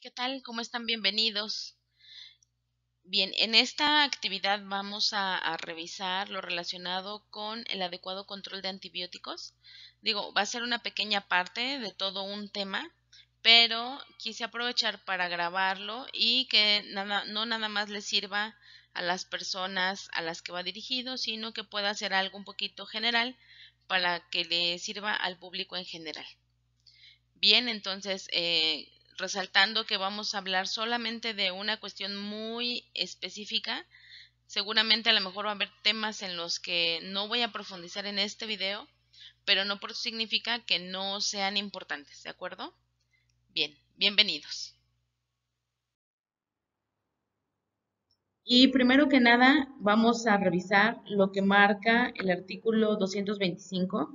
¿Qué tal? ¿Cómo están? Bienvenidos. Bien, en esta actividad vamos a revisar lo relacionado con el adecuado control de antibióticos. Digo, va a ser una pequeña parte de todo un tema, pero quise aprovechar para grabarlo y que no nada más le sirva a las personas a las que va dirigido, sino que pueda ser algo un poquito general para que le sirva al público en general. Bien, entonces, resaltando que vamos a hablar solamente de una cuestión muy específica, seguramente a lo mejor va a haber temas en los que no voy a profundizar en este video, pero no por eso significa que no sean importantes, ¿de acuerdo? Bien, bienvenidos. Y primero que nada, vamos a revisar lo que marca el artículo 225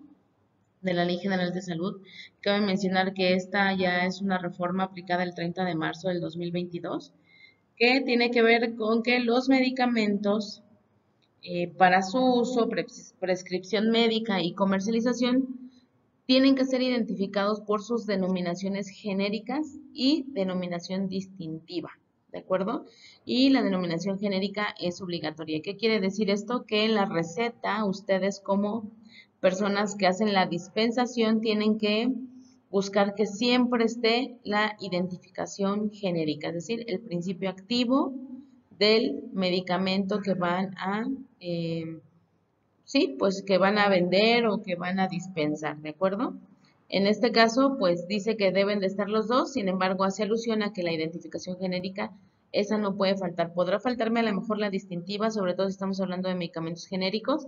de la Ley General de Salud. Cabe mencionar que esta ya es una reforma aplicada el 30 de marzo del 2022, que tiene que ver con que los medicamentos para su uso, prescripción médica y comercialización tienen que ser identificados por sus denominaciones genéricas y denominación distintiva, ¿de acuerdo? Y la denominación genérica es obligatoria. ¿Qué quiere decir esto? Que en la receta ustedes como personas que hacen la dispensación tienen que buscar que siempre esté la identificación genérica, es decir, el principio activo del medicamento que van a sí, pues que van a vender o que van a dispensar, ¿de acuerdo? En este caso, pues dice que deben de estar los dos, sin embargo, hace alusión a que la identificación genérica, esa no puede faltar. Podrá faltarme a lo mejor la distintiva, sobre todo si estamos hablando de medicamentos genéricos,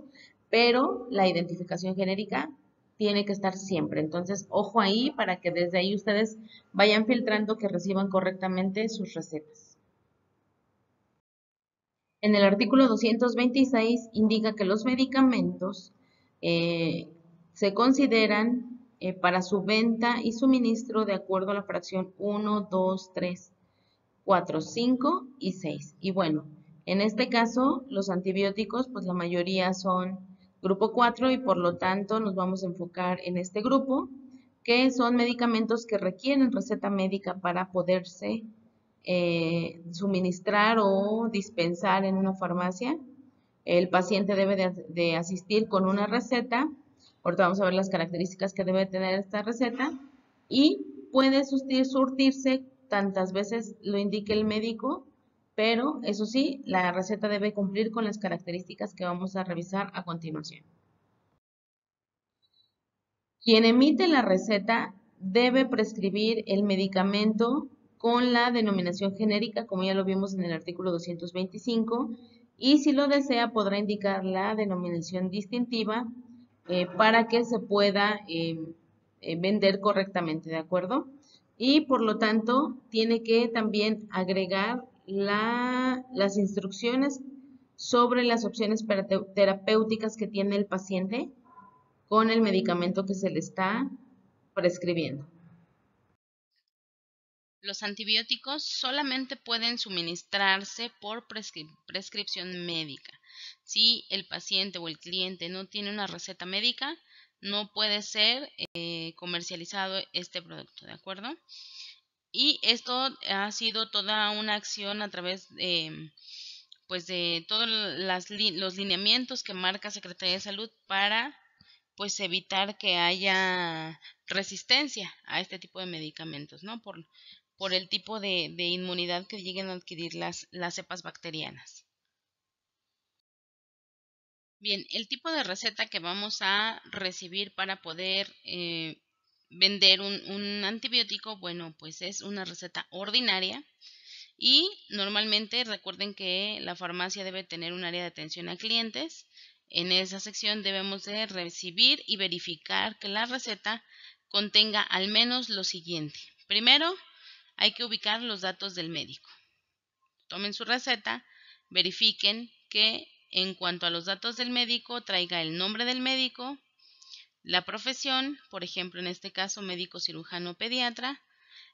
pero la identificación genérica tiene que estar siempre. Entonces, ojo ahí para que desde ahí ustedes vayan filtrando que reciban correctamente sus recetas. En el artículo 226 indica que los medicamentos eh, se consideran para su venta y suministro de acuerdo a la fracción 1, 2, 3, 4, 5 y 6. Y bueno, en este caso, los antibióticos, pues la mayoría son grupo 4 y por lo tanto nos vamos a enfocar en este grupo, que son medicamentos que requieren receta médica para poderse suministrar o dispensar en una farmacia. El paciente debe de asistir con una receta. Ahorita vamos a ver las características que debe tener esta receta y puede surtirse tantas veces lo indique el médico, pero eso sí, la receta debe cumplir con las características que vamos a revisar a continuación. Quien emite la receta debe prescribir el medicamento con la denominación genérica, como ya lo vimos en el artículo 225, y si lo desea podrá indicar la denominación distintiva para que se pueda vender correctamente, ¿de acuerdo? Y por lo tanto tiene que también agregar las instrucciones sobre las opciones terapéuticas que tiene el paciente con el medicamento que se le está prescribiendo. Los antibióticos solamente pueden suministrarse por prescripción médica. Si el paciente o el cliente no tiene una receta médica, no puede ser comercializado este producto, ¿de acuerdo? Y esto ha sido toda una acción a través pues de todos los lineamientos que marca Secretaría de Salud para pues evitar que haya resistencia a este tipo de medicamentos, ¿no? Por el tipo de inmunidad que lleguen a adquirir las cepas bacterianas. Bien, el tipo de receta que vamos a recibir para poder vender un antibiótico, bueno, pues es una receta ordinaria y normalmente recuerden que la farmacia debe tener un área de atención a clientes. En esa sección debemos de recibir y verificar que la receta contenga al menos lo siguiente. Primero, hay que ubicar los datos del médico. Tomen su receta, verifiquen que en cuanto a los datos del médico traiga el nombre del médico, la profesión, por ejemplo en este caso médico cirujano pediatra,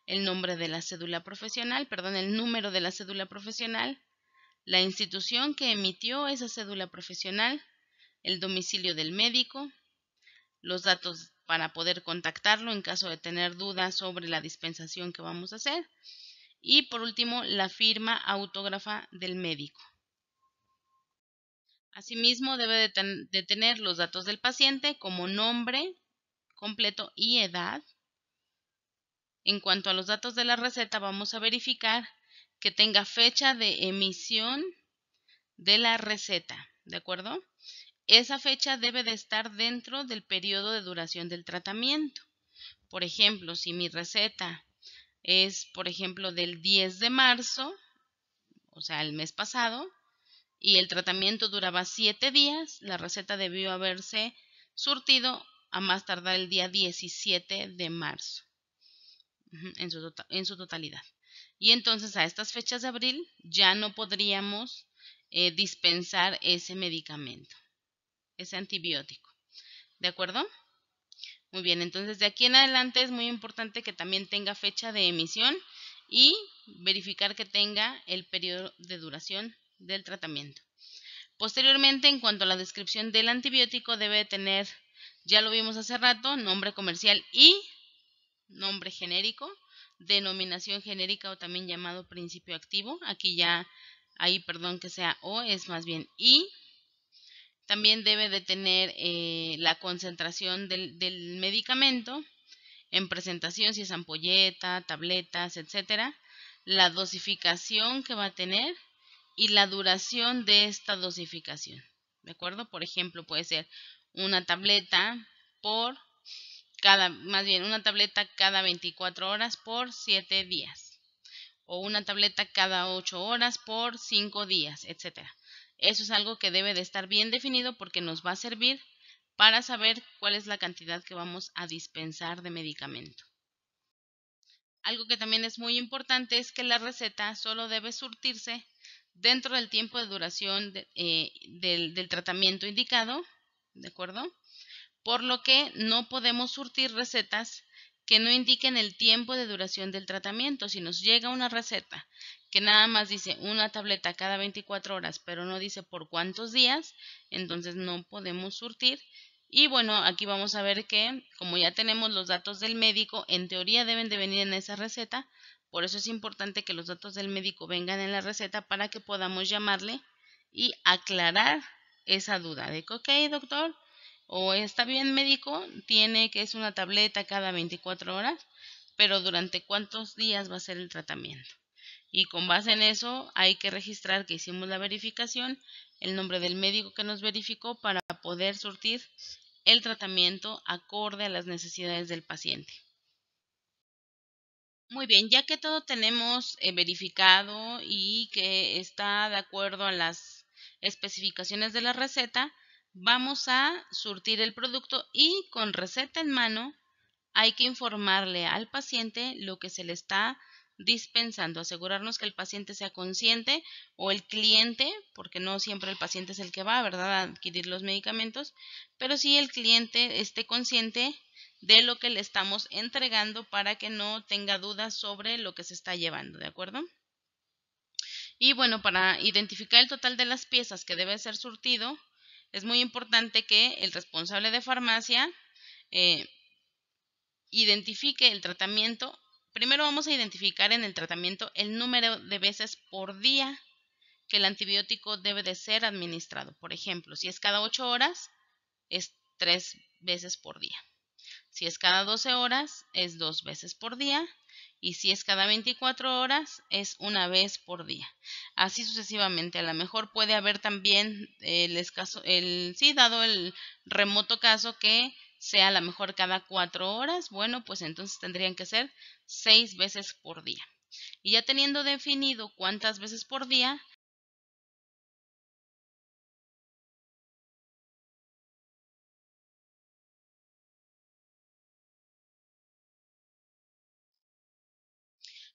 el nombre de la cédula profesional, el número de la cédula profesional, la institución que emitió esa cédula profesional, el domicilio del médico, los datos para poder contactarlo en caso de tener dudas sobre la dispensación que vamos a hacer Y por último, la firma autógrafa del médico. Asimismo, debe de tener los datos del paciente como nombre completo y edad. En cuanto a los datos de la receta, vamos a verificar que tenga fecha de emisión de la receta, ¿de acuerdo? Esa fecha debe de estar dentro del periodo de duración del tratamiento. Por ejemplo, si mi receta es, por ejemplo, del 10 de marzo, o sea, el mes pasado, y el tratamiento duraba 7 días, la receta debió haberse surtido a más tardar el día 17 de marzo, en su totalidad. Y entonces a estas fechas de abril ya no podríamos dispensar ese medicamento, ese antibiótico. ¿De acuerdo? Muy bien, entonces de aquí en adelante es muy importante que también tenga fecha de emisión y verificar que tenga el periodo de duración del tratamiento. Posteriormente, en cuanto a la descripción del antibiótico, debe tener, ya lo vimos hace rato, nombre comercial y nombre genérico, denominación genérica o también llamado principio activo. Aquí ya, ahí perdón que sea O, es más bien I. También debe de tener la concentración del medicamento en presentación, si es ampolleta, tabletas, etcétera, la dosificación que va a tener y la duración de esta dosificación. ¿De acuerdo? Por ejemplo, puede ser una tableta una tableta cada 24 horas por 7 días. O una tableta cada 8 horas por 5 días, etcétera. Eso es algo que debe de estar bien definido porque nos va a servir para saber cuál es la cantidad que vamos a dispensar de medicamento. Algo que también es muy importante es que la receta solo debe surtirse dentro del tiempo de duración del tratamiento indicado, ¿de acuerdo? Por lo que no podemos surtir recetas que no indiquen el tiempo de duración del tratamiento. Si nos llega una receta que nada más dice una tableta cada 24 horas, pero no dice por cuántos días, entonces no podemos surtir. Y bueno, aquí vamos a ver que como ya tenemos los datos del médico, en teoría deben de venir en esa receta. Por eso es importante que los datos del médico vengan en la receta para que podamos llamarle y aclarar esa duda de que, ok, doctor, o está bien médico, tiene que es una tableta cada 24 horas, pero durante cuántos días va a ser el tratamiento. Y con base en eso hay que registrar que hicimos la verificación, el nombre del médico que nos verificó para poder surtir el tratamiento acorde a las necesidades del paciente. Muy bien, ya que todo tenemos verificado y que está de acuerdo a las especificaciones de la receta, vamos a surtir el producto y con receta en mano hay que informarle al paciente lo que se le está dispensando, asegurarnos que el paciente sea consciente o el cliente, porque no siempre el paciente es el que va, ¿verdad?, a adquirir los medicamentos, pero sí el cliente esté consciente de lo que le estamos entregando para que no tenga dudas sobre lo que se está llevando, ¿de acuerdo? Y bueno, para identificar el total de las piezas que debe ser surtido, es muy importante que el responsable de farmacia identifique el tratamiento. Primero vamos a identificar en el tratamiento el número de veces por día que el antibiótico debe de ser administrado. Por ejemplo, si es cada 8 horas, es 3 veces por día. Si es cada 12 horas, es 2 veces por día. Y si es cada 24 horas, es una vez por día. Así sucesivamente. A lo mejor puede haber también dado el remoto caso que sea a lo mejor cada 4 horas. Bueno, pues entonces tendrían que ser 6 veces por día. Y ya teniendo definido cuántas veces por día,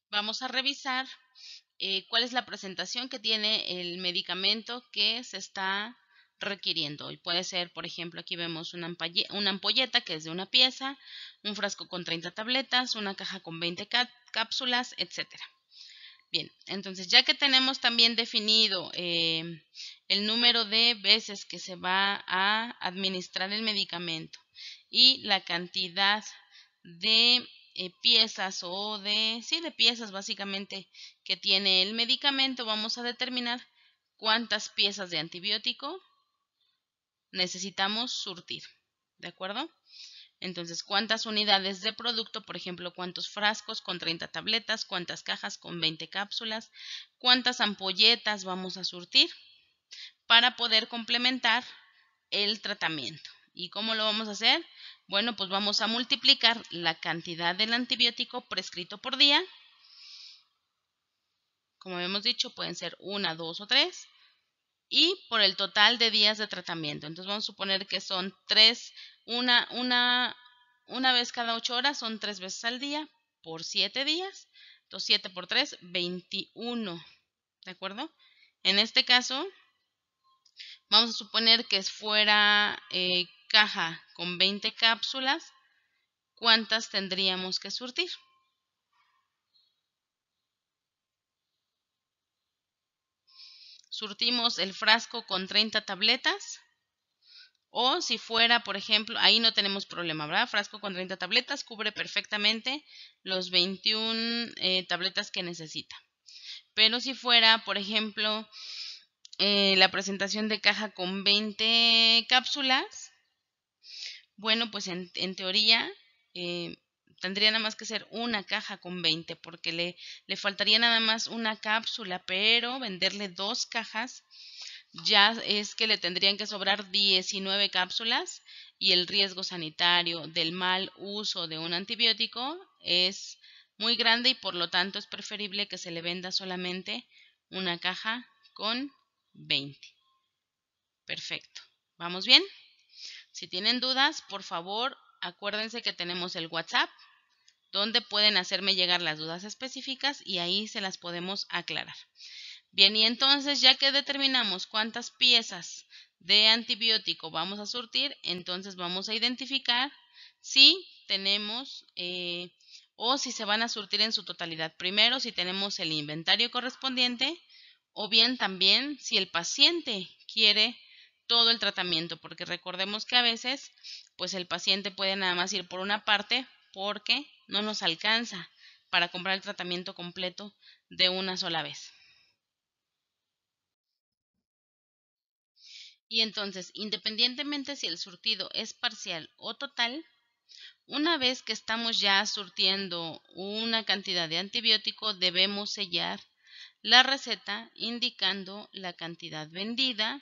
vamos a revisar cuál es la presentación que tiene el medicamento que se está requiriendo. Y puede ser, por ejemplo, aquí vemos una ampolleta que es de una pieza, un frasco con 30 tabletas, una caja con 20 cápsulas, etcétera. Bien, entonces ya que tenemos también definido el número de veces que se va a administrar el medicamento y la cantidad de piezas o de piezas básicamente que tiene el medicamento, vamos a determinar cuántas piezas de antibiótico necesitamos surtir, ¿de acuerdo? Entonces, ¿cuántas unidades de producto? Por ejemplo, ¿cuántos frascos con 30 tabletas? ¿Cuántas cajas con 20 cápsulas? ¿Cuántas ampolletas vamos a surtir para poder complementar el tratamiento? ¿Y cómo lo vamos a hacer? Bueno, pues vamos a multiplicar la cantidad del antibiótico prescrito por día. Como habíamos dicho, pueden ser 1, 2 o 3. Y por el total de días de tratamiento. Entonces vamos a suponer que son 3, una vez cada 8 horas, son 3 veces al día por 7 días. Entonces 7 por 3, 21. ¿De acuerdo? En este caso, vamos a suponer que fuera caja con 20 cápsulas. ¿Cuántas tendríamos que surtir? Surtimos el frasco con 30 tabletas. O si fuera, por ejemplo, ahí no tenemos problema, ¿verdad? Frasco con 30 tabletas cubre perfectamente los 21 tabletas que necesita. Pero si fuera, por ejemplo, la presentación de caja con 20 cápsulas, bueno, pues en teoría tendría nada más que ser una caja con 20 porque le faltaría nada más una cápsula, pero venderle 2 cajas ya es que le tendrían que sobrar 19 cápsulas y el riesgo sanitario del mal uso de un antibiótico es muy grande y por lo tanto es preferible que se le venda solamente una caja con 20. Perfecto. ¿Vamos bien? Si tienen dudas, por favor, acuérdense que tenemos el WhatsApp donde pueden hacerme llegar las dudas específicas y ahí se las podemos aclarar. Bien, y entonces ya que determinamos cuántas piezas de antibiótico vamos a surtir, entonces vamos a identificar si tenemos o si se van a surtir en su totalidad. Primero, si tenemos el inventario correspondiente o bien también si el paciente quiere todo el tratamiento, porque recordemos que a veces pues el paciente puede nada más ir por una parte porque no nos alcanza para comprar el tratamiento completo de una sola vez. Y entonces, independientemente si el surtido es parcial o total, una vez que estamos ya surtiendo una cantidad de antibiótico, debemos sellar la receta indicando la cantidad vendida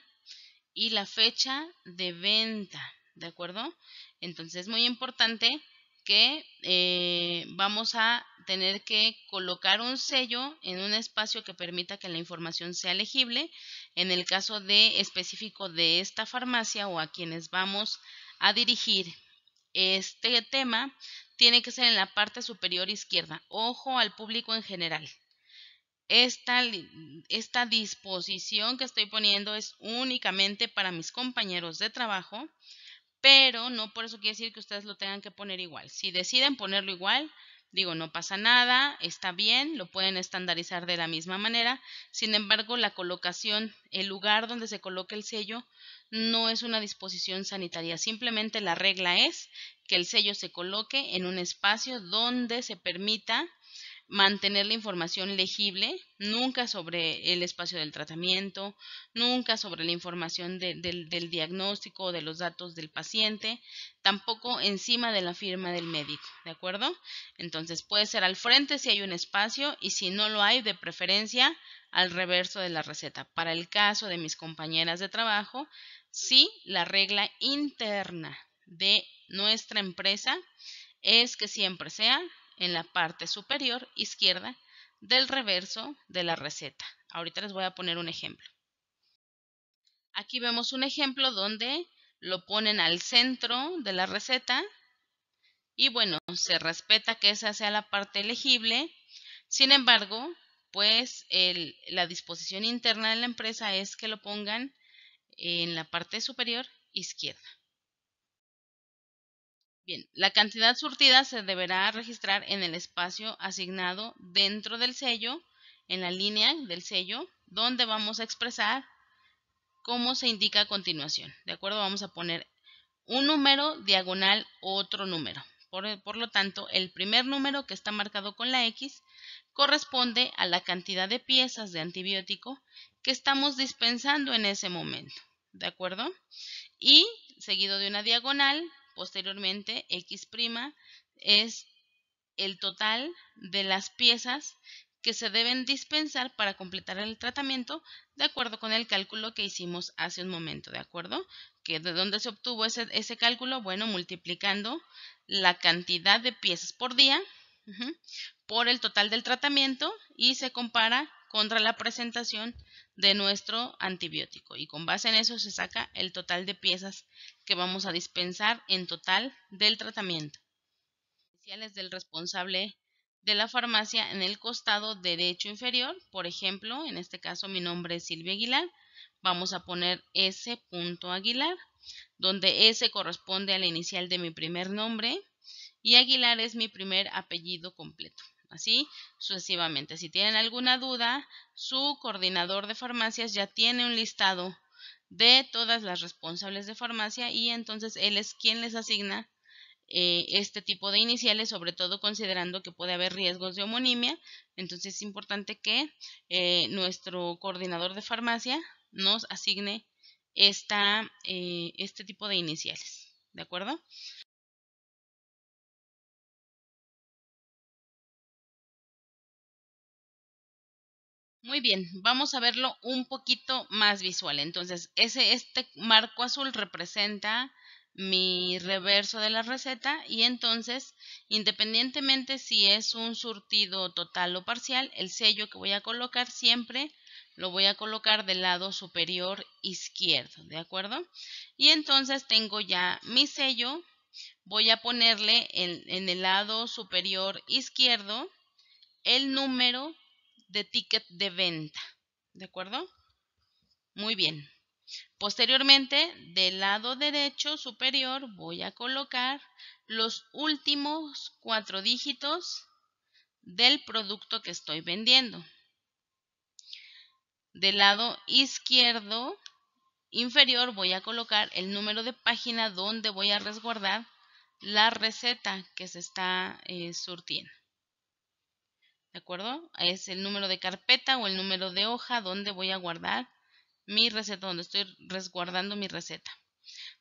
y la fecha de venta, ¿de acuerdo? Entonces es muy importante que vamos a tener que colocar un sello en un espacio que permita que la información sea legible. En el caso de específico de esta farmacia o a quienes vamos a dirigir este tema, tiene que ser en la parte superior izquierda. Ojo al público en general. Esta disposición que estoy poniendo es únicamente para mis compañeros de trabajo, pero no por eso quiere decir que ustedes lo tengan que poner igual. Si deciden ponerlo igual, digo, no pasa nada, está bien, lo pueden estandarizar de la misma manera. Sin embargo, la colocación, el lugar donde se coloque el sello, no es una disposición sanitaria. Simplemente la regla es que el sello se coloque en un espacio donde se permita mantener la información legible, nunca sobre el espacio del tratamiento, nunca sobre la información del diagnóstico o de los datos del paciente, tampoco encima de la firma del médico, ¿de acuerdo? Entonces puede ser al frente si hay un espacio y si no lo hay, de preferencia al reverso de la receta. Para el caso de mis compañeras de trabajo, sí, la regla interna de nuestra empresa es que siempre sea en la parte superior izquierda del reverso de la receta. Ahorita les voy a poner un ejemplo. Aquí vemos un ejemplo donde lo ponen al centro de la receta y bueno, se respeta que esa sea la parte legible. Sin embargo, pues la disposición interna de la empresa es que lo pongan en la parte superior izquierda. Bien, la cantidad surtida se deberá registrar en el espacio asignado dentro del sello, en la línea del sello, donde vamos a expresar cómo se indica a continuación. ¿De acuerdo? Vamos a poner un número diagonal otro número. Por lo tanto, el primer número que está marcado con la X corresponde a la cantidad de piezas de antibiótico que estamos dispensando en ese momento, ¿de acuerdo? Y seguido de una diagonal, posteriormente X' es el total de las piezas que se deben dispensar para completar el tratamiento de acuerdo con el cálculo que hicimos hace un momento, ¿de acuerdo? ¿Que de dónde se obtuvo ese cálculo? Bueno, multiplicando la cantidad de piezas por día por el total del tratamiento y se compara contra la presentación de nuestro antibiótico. Y con base en eso se saca el total de piezas que vamos a dispensar en total del tratamiento. Iniciales del responsable de la farmacia en el costado derecho inferior. Por ejemplo, en este caso mi nombre es Silvia Aguilar. Vamos a poner S. Aguilar, donde S corresponde a la inicial de mi primer nombre y Aguilar es mi primer apellido completo. Así sucesivamente. Si tienen alguna duda, su coordinador de farmacias ya tiene un listado de todas las responsables de farmacia y entonces él es quien les asigna este tipo de iniciales, sobre todo considerando que puede haber riesgos de homonimia. Entonces es importante que nuestro coordinador de farmacia nos asigne este tipo de iniciales, ¿de acuerdo? Muy bien, vamos a verlo un poquito más visual. Entonces, este marco azul representa mi reverso de la receta y entonces, independientemente si es un surtido total o parcial, el sello que voy a colocar siempre lo voy a colocar del lado superior izquierdo, ¿de acuerdo? Y entonces tengo ya mi sello, voy a ponerle en el lado superior izquierdo el número de ticket de venta, ¿de acuerdo? Muy bien. Posteriormente, del lado derecho superior voy a colocar los últimos 4 dígitos del producto que estoy vendiendo. Del lado izquierdo inferior voy a colocar el número de página donde voy a resguardar la receta que se está surtiendo. ¿De acuerdo? Es el número de carpeta o el número de hoja donde voy a guardar mi receta, donde estoy resguardando mi receta.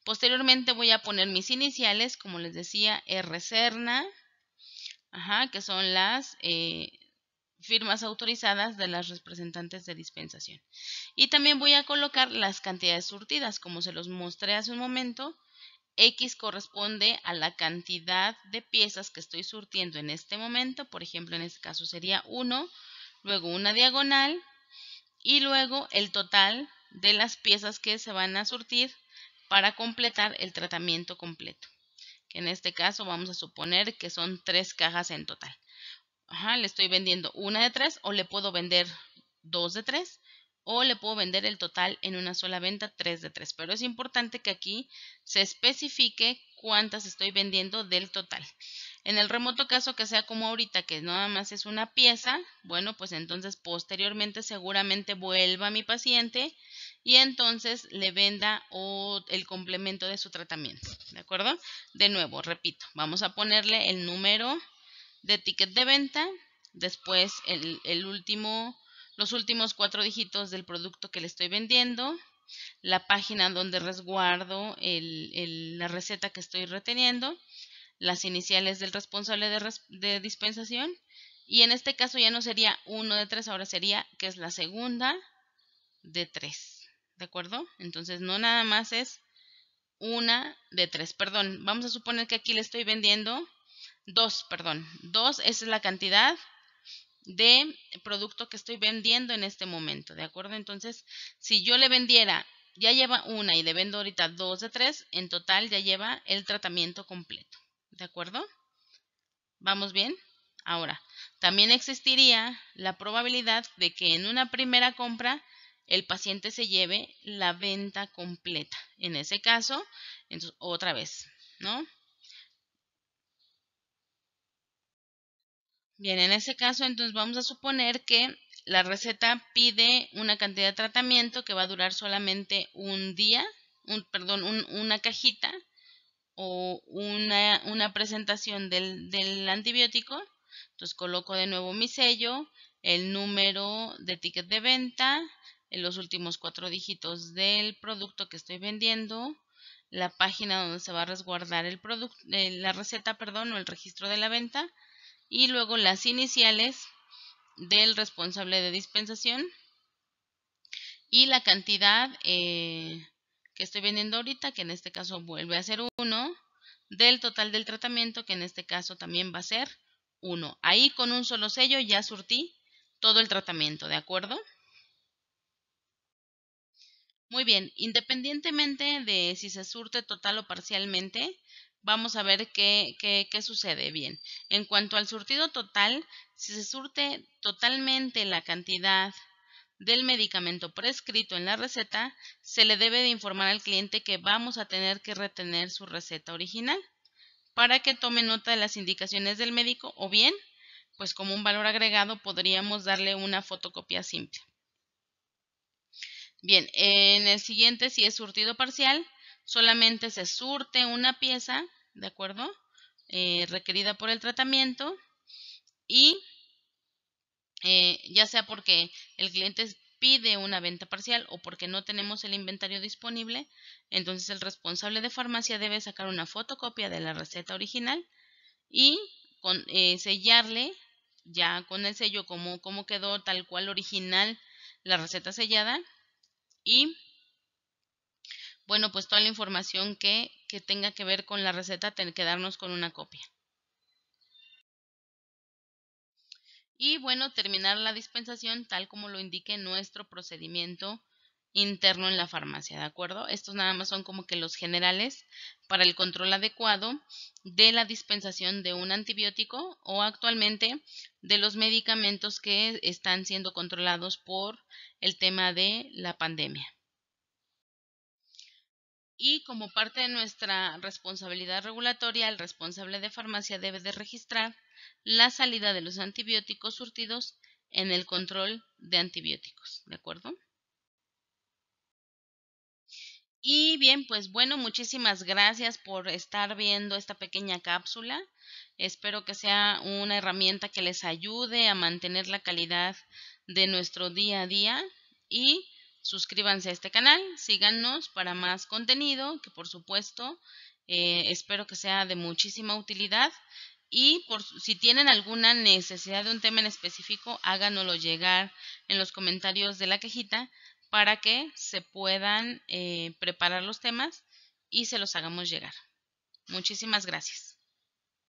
Posteriormente voy a poner mis iniciales, como les decía, R. Serna, que son las firmas autorizadas de las representantes de dispensación. Y también voy a colocar las cantidades surtidas, como se los mostré hace un momento. X corresponde a la cantidad de piezas que estoy surtiendo en este momento. Por ejemplo, en este caso sería 1, luego una diagonal y luego el total de las piezas que se van a surtir para completar el tratamiento completo. Que en este caso vamos a suponer que son 3 cajas en total. Le estoy vendiendo una de 3 o le puedo vender 2 de 3 o le puedo vender el total en una sola venta 3 de 3. Pero es importante que aquí se especifique cuántas estoy vendiendo del total. En el remoto caso que sea como ahorita, que nada más es una pieza, bueno, pues entonces posteriormente seguramente vuelva a mi paciente y entonces le venda el complemento de su tratamiento, ¿de acuerdo? De nuevo, repito, vamos a ponerle el número de ticket de venta, después los últimos 4 dígitos del producto que le estoy vendiendo, la página donde resguardo la receta que estoy reteniendo, las iniciales del responsable de dispensación y en este caso ya no sería 1 de 3, ahora sería que es la segunda de 3, ¿de acuerdo? Entonces no nada más es una de 3, perdón, vamos a suponer que aquí le estoy vendiendo 2, perdón, 2 es la cantidad de producto que estoy vendiendo en este momento, ¿de acuerdo? Entonces, si yo le vendiera, ya lleva una y le vendo ahorita 2 de 3, en total ya lleva el tratamiento completo, ¿de acuerdo? ¿Vamos bien? Ahora, también existiría la probabilidad de que en una primera compra el paciente se lleve la venta completa. En ese caso, entonces, otra vez, ¿no? Bien, en ese caso, entonces vamos a suponer que la receta pide una cantidad de tratamiento que va a durar solamente un día, una cajita, o una presentación del antibiótico. Entonces coloco de nuevo mi sello, el número de ticket de venta, en los últimos 4 dígitos del producto que estoy vendiendo, la página donde se va a resguardar el producto, la receta, perdón, o el registro de la venta, y luego las iniciales del responsable de dispensación y la cantidad que estoy vendiendo ahorita, que en este caso vuelve a ser 1, del total del tratamiento, que en este caso también va a ser 1. Ahí con un solo sello ya surtí todo el tratamiento, ¿de acuerdo? Muy bien, independientemente de si se surte total o parcialmente, vamos a ver qué sucede. Bien, en cuanto al surtido total, si se surte totalmente la cantidad del medicamento prescrito en la receta, se le debe de informar al cliente que vamos a tener que retener su receta original para que tome nota de las indicaciones del médico, o bien, pues como un valor agregado podríamos darle una fotocopia simple. Bien, en el siguiente, si es surtido parcial, solamente se surte una pieza, ¿de acuerdo? Requerida por el tratamiento y ya sea porque el cliente pide una venta parcial o porque no tenemos el inventario disponible, entonces el responsable de farmacia debe sacar una fotocopia de la receta original y sellarle ya con el sello como quedó tal cual original la receta sellada y bueno, pues toda la información que tenga que ver con la receta, quedarnos con una copia. Y bueno, terminar la dispensación tal como lo indique nuestro procedimiento interno en la farmacia, ¿de acuerdo? Estos nada más son como que los generales para el control adecuado de la dispensación de un antibiótico o actualmente de los medicamentos que están siendo controlados por el tema de la pandemia. Y como parte de nuestra responsabilidad regulatoria, el responsable de farmacia debe de registrar la salida de los antibióticos surtidos en el control de antibióticos, ¿de acuerdo? Y bien, pues bueno, muchísimas gracias por estar viendo esta pequeña cápsula. Espero que sea una herramienta que les ayude a mantener la calidad de nuestro día a día y suscríbanse a este canal, síganos para más contenido, que por supuesto espero que sea de muchísima utilidad. Y si tienen alguna necesidad de un tema en específico, háganoslo llegar en los comentarios de la cajita para que se puedan preparar los temas y se los hagamos llegar. Muchísimas gracias.